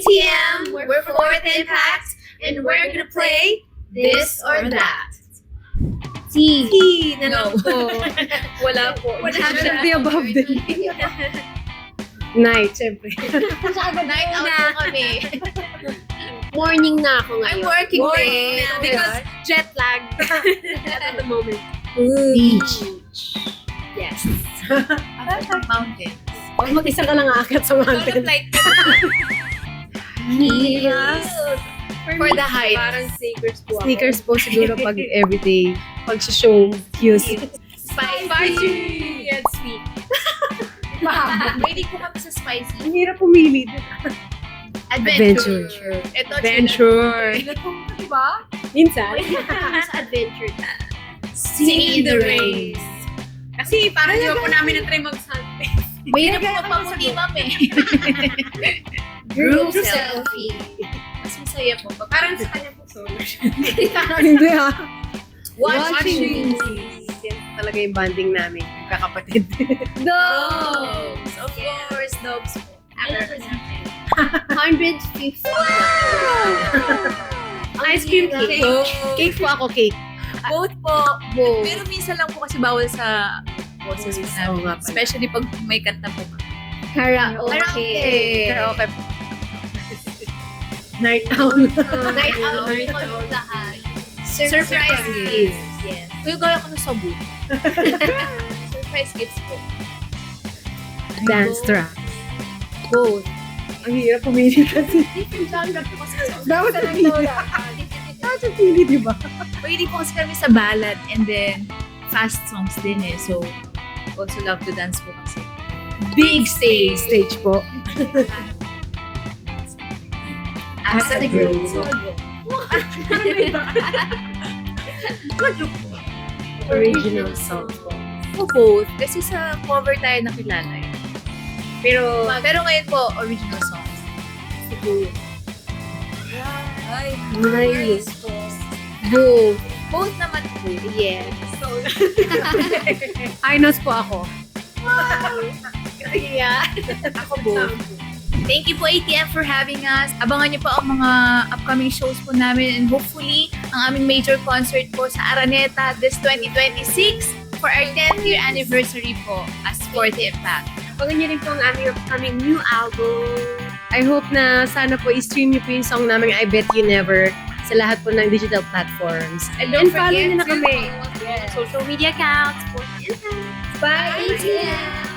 ATM, we're Fourth Impact, and we're gonna play This or That. T. Na lang po. Wala po. Should be above din. Night, syempre. Night out po kami. Morning na ako I'm ngayon. working Morning day na. because jet lag. At the moment. Beach. Yes. Mountain. Pag mag-isa ka lang aakyat sa mountain. Like Heels. For the height. Parang sneakers po ako. Sneakers po siguro pag everyday. Pag show, heels. Spicy and sweet. Ready po kami sa spicy. Ang hirap pumili. Adventure. Ito, Adventure. diba? Minsan. Sa adventure. Singing in the rain. Kasi parang di ba po namin na-try mag-sunset. Mahirap po magpaputi, ma'am eh. Group selfie. Mas masaya po. Parang sa kanya po solo. Hindi ha. Watching. Yan talaga yung bonding namin. Yung kakapatid. Dogs. Of course, dogs po. 150. Ice cream cake. Cake po ako, cake. Both po. Both. Pero minsan lang po kasi bawal sa boses po Oo namin. nga pala. Especially pag may kanta po. Karaoke. Karaoke po. Night out. Night out. Surprise gifts. Yes. Kuya, gaya ko na sa boot. Surprise gifts po. Dance track. Both. Ang hirap pumili kasi. Dapat pumili. Dapat pumili, di ba? Pwede po kasi kami sa ballad and then fast songs din eh. So, also love to dance po kasi. Big stage. Stage po. As a girl. Original song po. Po both. Kasi sa cover tayo nakilala eh. Pero ngayon po, original songs. Ay, Nice. po. Both. Both naman po. Yes. So, Inos po ako. yeah. Ako both. Thank you po ATM for having us. Abangan niyo po ang mga upcoming shows po namin and hopefully ang aming major concert po sa Araneta this 2026 for our 10th year anniversary po as Fourth Impact. Pagod niyo rin po ang aming new album. I hope na sana po i-stream niyo po yung song namin I Bet You Never sa lahat po ng digital platforms. And don't follow forget niyo na kami. Social media accounts. Fourth Impact. Bye! ATM!